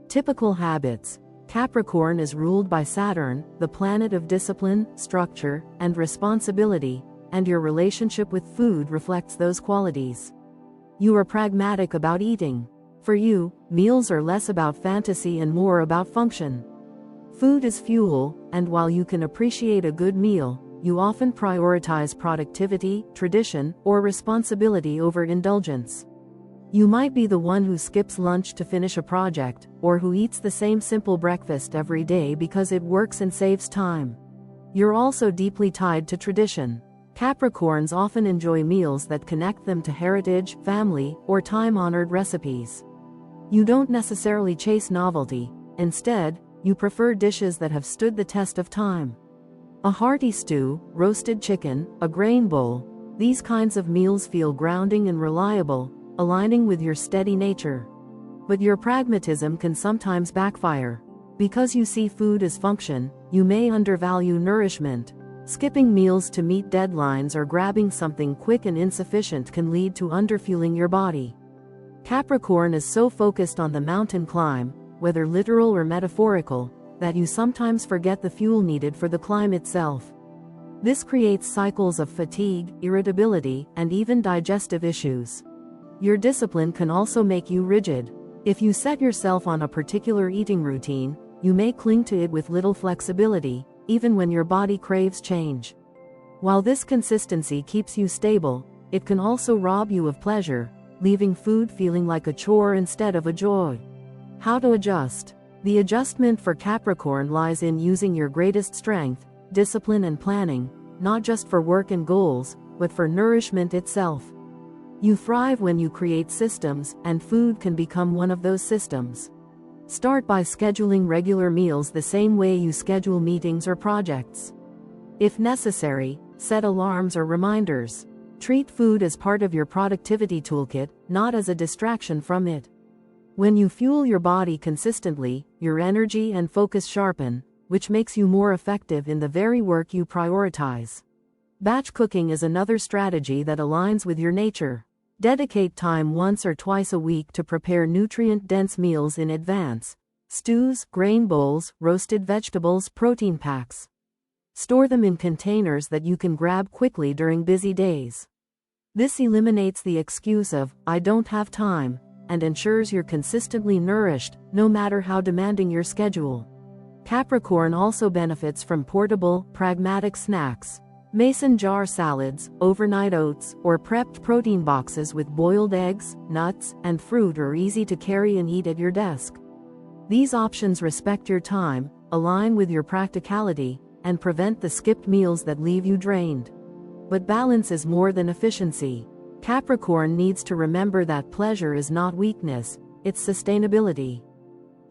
S1: Typical habits. Capricorn is ruled by Saturn, the planet of discipline, structure, and responsibility, and your relationship with food reflects those qualities. You are pragmatic about eating. For you, meals are less about fantasy and more about function. Food is fuel, and while you can appreciate a good meal, you often prioritize productivity, tradition, or responsibility over indulgence. You might be the one who skips lunch to finish a project, or who eats the same simple breakfast every day because it works and saves time. You're also deeply tied to tradition. Capricorns often enjoy meals that connect them to heritage, family, or time-honored recipes. You don't necessarily chase novelty. Instead, you prefer dishes that have stood the test of time. A hearty stew, roasted chicken, a grain bowl. These kinds of meals feel grounding and reliable, aligning with your steady nature. But your pragmatism can sometimes backfire. Because you see food as function, you may undervalue nourishment. Skipping meals to meet deadlines or grabbing something quick and insufficient can lead to underfueling your body. Capricorn is so focused on the mountain climb, whether literal or metaphorical, that you sometimes forget the fuel needed for the climb itself. This creates cycles of fatigue, irritability, and even digestive issues. Your discipline can also make you rigid. If you set yourself on a particular eating routine, you may cling to it with little flexibility, even when your body craves change. While this consistency keeps you stable, it can also rob you of pleasure, leaving food feeling like a chore instead of a joy. How to adjust? The adjustment for Capricorn lies in using your greatest strength, discipline and planning, not just for work and goals, but for nourishment itself. You thrive when you create systems, and food can become one of those systems. Start by scheduling regular meals the same way you schedule meetings or projects. If necessary, set alarms or reminders. Treat food as part of your productivity toolkit, not as a distraction from it. When you fuel your body consistently, your energy and focus sharpen, which makes you more effective in the very work you prioritize. Batch cooking is another strategy that aligns with your nature. Dedicate time once or twice a week to prepare nutrient-dense meals in advance. Stews, grain bowls, roasted vegetables, protein packs. Store them in containers that you can grab quickly during busy days. This eliminates the excuse of, "I don't have time," and ensures you're consistently nourished, no matter how demanding your schedule. Capricorn also benefits from portable, pragmatic snacks. Mason jar salads, overnight oats, or prepped protein boxes with boiled eggs, nuts, and fruit are easy to carry and eat at your desk. These options respect your time, align with your practicality, and prevent the skipped meals that leave you drained. But balance is more than efficiency. Capricorn needs to remember that pleasure is not weakness, it's sustainability.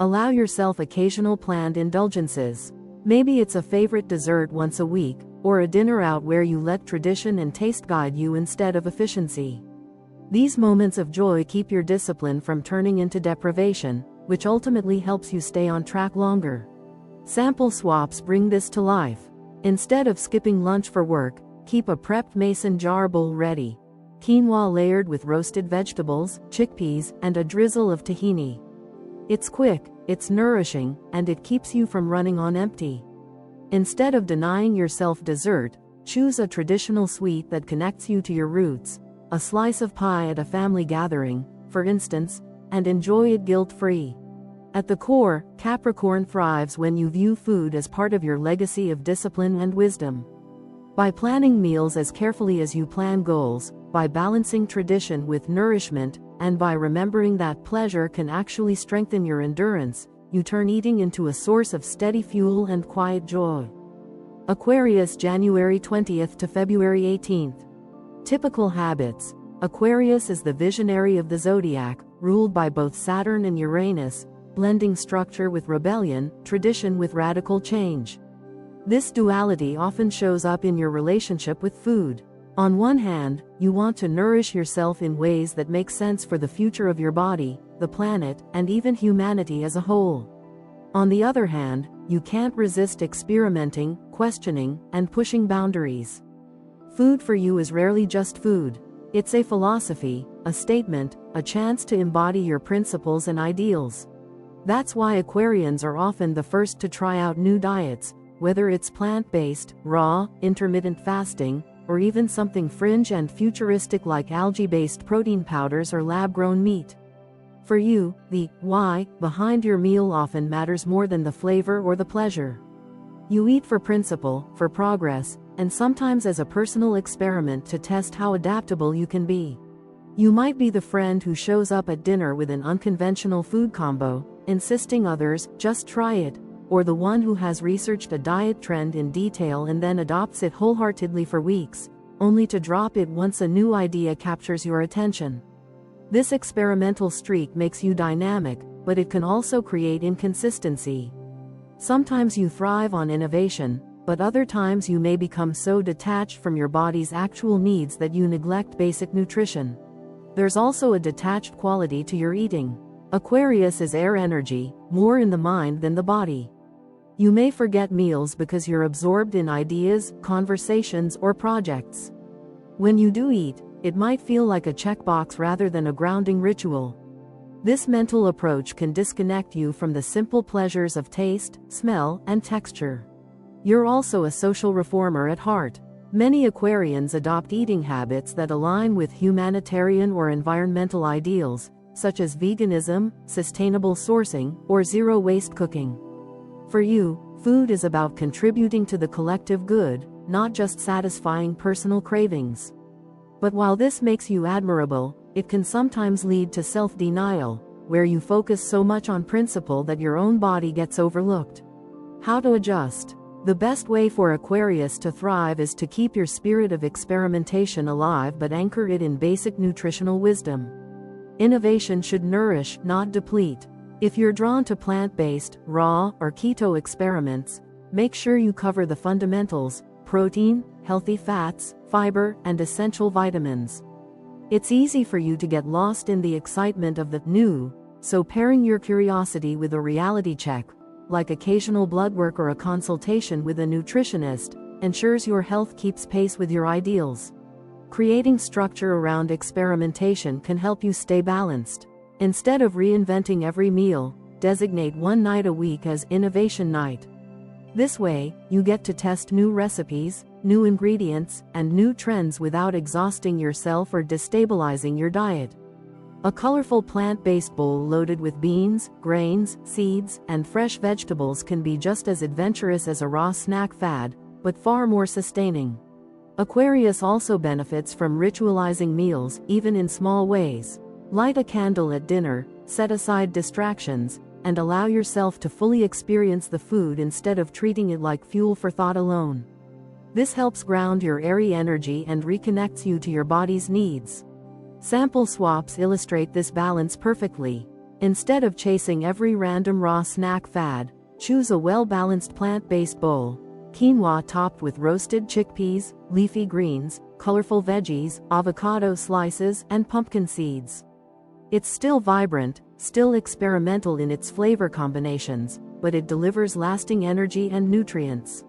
S1: Allow yourself occasional planned indulgences. Maybe it's a favorite dessert once a week, or a dinner out where you let tradition and taste guide you instead of efficiency. These moments of joy keep your discipline from turning into deprivation, which ultimately helps you stay on track longer. Sample swaps bring this to life. Instead of skipping lunch for work, keep a prepped mason jar bowl ready. Quinoa layered with roasted vegetables, chickpeas, and a drizzle of tahini. It's quick, it's nourishing, and it keeps you from running on empty. Instead of denying yourself dessert, choose a traditional sweet that connects you to your roots, a slice of pie at a family gathering, for instance, and enjoy it guilt-free. At the core, Capricorn thrives when you view food as part of your legacy of discipline and wisdom. By planning meals as carefully as you plan goals, by balancing tradition with nourishment, and by remembering that pleasure can actually strengthen your endurance, you turn eating into a source of steady fuel and quiet joy. Aquarius, January 20th to February 18th. Typical habits. Aquarius is the visionary of the zodiac, ruled by both Saturn and Uranus, blending structure with rebellion, tradition with radical change. This duality often shows up in your relationship with food. On one hand, you want to nourish yourself in ways that make sense for the future of your body, the planet, and even humanity as a whole. On the other hand, you can't resist experimenting, questioning, and pushing boundaries. Food for you is rarely just food. It's a philosophy, a statement, a chance to embody your principles and ideals. That's why Aquarians are often the first to try out new diets, whether it's plant-based, raw, intermittent fasting, or even something fringe and futuristic like algae-based protein powders or lab-grown meat. For you, the why behind your meal often matters more than the flavor or the pleasure. You eat for principle, for progress, and sometimes as a personal experiment to test how adaptable you can be. You might be the friend who shows up at dinner with an unconventional food combo, insisting others just try it, or the one who has researched a diet trend in detail and then adopts it wholeheartedly for weeks, only to drop it once a new idea captures your attention. This experimental streak makes you dynamic, but it can also create inconsistency. Sometimes you thrive on innovation, but other times you may become so detached from your body's actual needs that you neglect basic nutrition. There's also a detached quality to your eating. Aquarius is air energy, more in the mind than the body. You may forget meals because you're absorbed in ideas, conversations, or projects. When you do eat, it might feel like a checkbox rather than a grounding ritual. This mental approach can disconnect you from the simple pleasures of taste, smell, and texture. You're also a social reformer at heart. Many Aquarians adopt eating habits that align with humanitarian or environmental ideals, such as veganism, sustainable sourcing, or zero-waste cooking. For you, food is about contributing to the collective good, not just satisfying personal cravings. But while this makes you admirable, it can sometimes lead to self-denial, where you focus so much on principle that your own body gets overlooked. How to adjust? The best way for Aquarius to thrive is to keep your spirit of experimentation alive but anchor it in basic nutritional wisdom. Innovation should nourish, not deplete. If you're drawn to plant-based, raw, or keto experiments, make sure you cover the fundamentals: protein, healthy fats, fiber, and essential vitamins. It's easy for you to get lost in the excitement of the new, so pairing your curiosity with a reality check, like occasional blood work or a consultation with a nutritionist, ensures your health keeps pace with your ideals. Creating structure around experimentation can help you stay balanced. Instead of reinventing every meal, designate one night a week as innovation night. This way, you get to test new recipes, new ingredients, and new trends without exhausting yourself or destabilizing your diet. A colorful plant-based bowl loaded with beans, grains, seeds, and fresh vegetables can be just as adventurous as a raw snack fad, but far more sustaining. Aquarius also benefits from ritualizing meals, even in small ways. Light a candle at dinner, set aside distractions, and allow yourself to fully experience the food instead of treating it like fuel for thought alone. This helps ground your Aries energy and reconnects you to your body's needs. Sample swaps illustrate this balance perfectly. Instead of chasing every random raw snack fad, choose a well-balanced plant-based bowl. Quinoa topped with roasted chickpeas, leafy greens, colorful veggies, avocado slices, and pumpkin seeds. It's still vibrant, still experimental in its flavor combinations, but it delivers lasting energy and nutrients.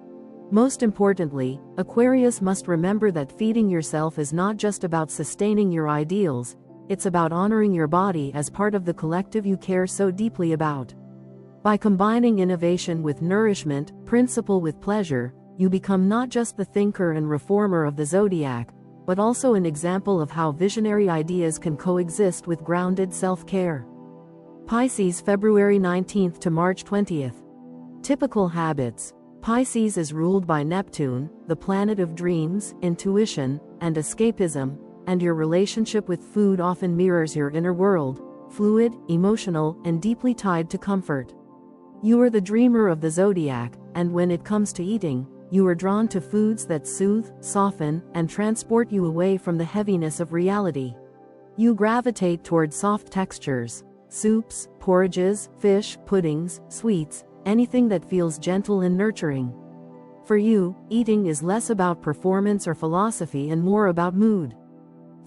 S1: Most importantly, Aquarius must remember that feeding yourself is not just about sustaining your ideals, it's about honoring your body as part of the collective you care so deeply about. By combining innovation with nourishment, principle with pleasure, you become not just the thinker and reformer of the Zodiac, but also an example of how visionary ideas can coexist with grounded self-care. Pisces, February 19th to March 20th. Typical habits. Pisces is ruled by Neptune, the planet of dreams, intuition, and escapism, and your relationship with food often mirrors your inner world, fluid, emotional, and deeply tied to comfort. You are the dreamer of the Zodiac, and when it comes to eating, you are drawn to foods that soothe, soften, and transport you away from the heaviness of reality. You gravitate toward soft textures, soups, porridges, fish, puddings, sweets, anything that feels gentle and nurturing. For you, eating is less about performance or philosophy and more about mood.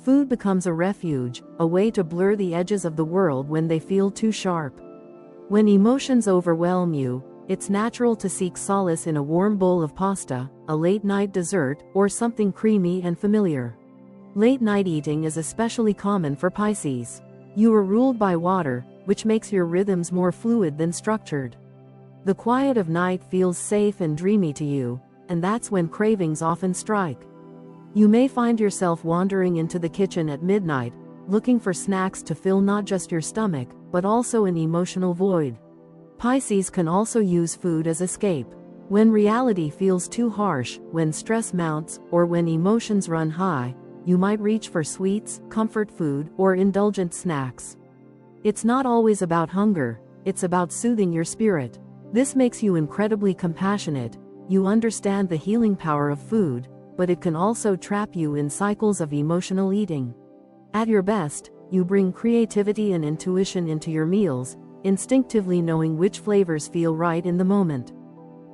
S1: Food becomes a refuge, a way to blur the edges of the world when they feel too sharp. When emotions overwhelm you, it's natural to seek solace in a warm bowl of pasta, a late-night dessert, or something creamy and familiar. Late-night eating is especially common for Pisces. You are ruled by water, which makes your rhythms more fluid than structured. The quiet of night feels safe and dreamy to you, and that's when cravings often strike. You may find yourself wandering into the kitchen at midnight, looking for snacks to fill not just your stomach, but also an emotional void. Pisces can also use food as escape. When reality feels too harsh, when stress mounts, or when emotions run high, you might reach for sweets, comfort food, or indulgent snacks. It's not always about hunger, it's about soothing your spirit. This makes you incredibly compassionate. You understand the healing power of food, but it can also trap you in cycles of emotional eating. At your best, you bring creativity and intuition into your meals, instinctively knowing which flavors feel right in the moment.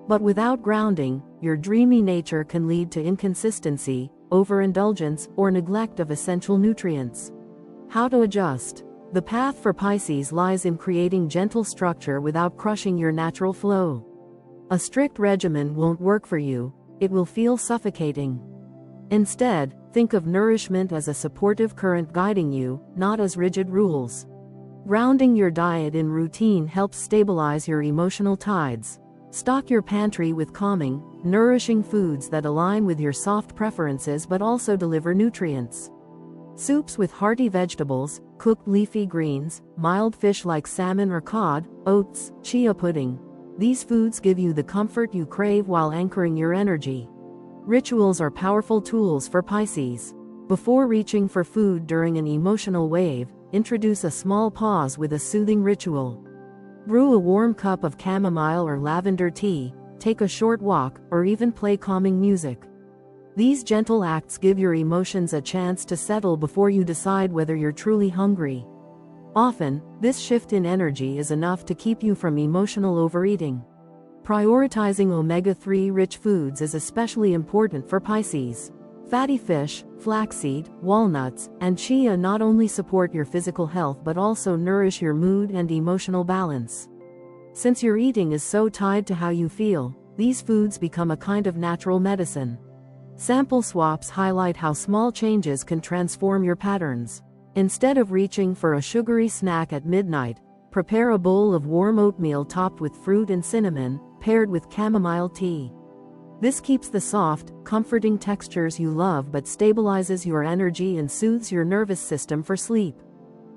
S1: But without grounding, your dreamy nature can lead to inconsistency, overindulgence, or neglect of essential nutrients. How to adjust? The path for Pisces lies in creating gentle structure without crushing your natural flow. A strict regimen won't work for you, it will feel suffocating. Instead, think of nourishment as a supportive current guiding you, not as rigid rules. Grounding your diet in routine helps stabilize your emotional tides. Stock your pantry with calming, nourishing foods that align with your soft preferences but also deliver nutrients. Soups with hearty vegetables, cooked leafy greens, mild fish like salmon or cod, oats, chia pudding. These foods give you the comfort you crave while anchoring your energy. Rituals are powerful tools for Pisces. Before reaching for food during an emotional wave, introduce a small pause with a soothing ritual. Brew a warm cup of chamomile or lavender tea, take a short walk, or even play calming music. These gentle acts give your emotions a chance to settle before you decide whether you're truly hungry. Often, this shift in energy is enough to keep you from emotional overeating. Prioritizing omega-3 rich foods is especially important for Pisces. Fatty fish, flaxseed, walnuts, and chia not only support your physical health but also nourish your mood and emotional balance. Since your eating is so tied to how you feel, these foods become a kind of natural medicine. Sample swaps highlight how small changes can transform your patterns. Instead of reaching for a sugary snack at midnight, prepare a bowl of warm oatmeal topped with fruit and cinnamon, paired with chamomile tea. This keeps the soft, comforting textures you love but stabilizes your energy and soothes your nervous system for sleep.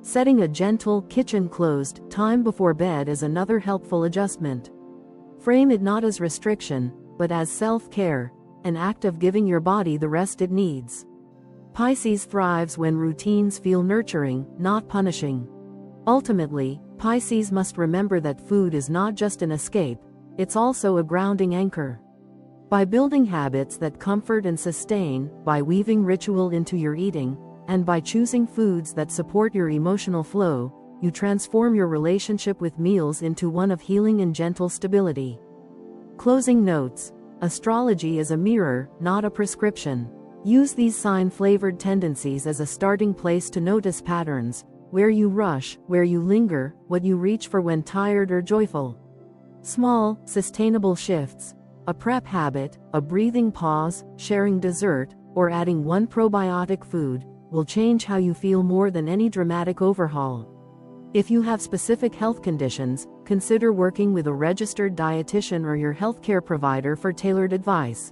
S1: Setting a gentle, kitchen-closed time before bed is another helpful adjustment. Frame it not as restriction, but as self-care, an act of giving your body the rest it needs. Pisces thrives when routines feel nurturing, not punishing. Ultimately, Pisces must remember that food is not just an escape, it's also a grounding anchor. By building habits that comfort and sustain, by weaving ritual into your eating, and by choosing foods that support your emotional flow, you transform your relationship with meals into one of healing and gentle stability. Closing notes. Astrology is a mirror, not a prescription. Use these sign-flavored tendencies as a starting place to notice patterns, where you rush, where you linger, what you reach for when tired or joyful. Small, sustainable shifts, a prep habit, a breathing pause, sharing dessert, or adding one probiotic food, will change how you feel more than any dramatic overhaul. If you have specific health conditions, consider working with a registered dietitian or your healthcare provider for tailored advice.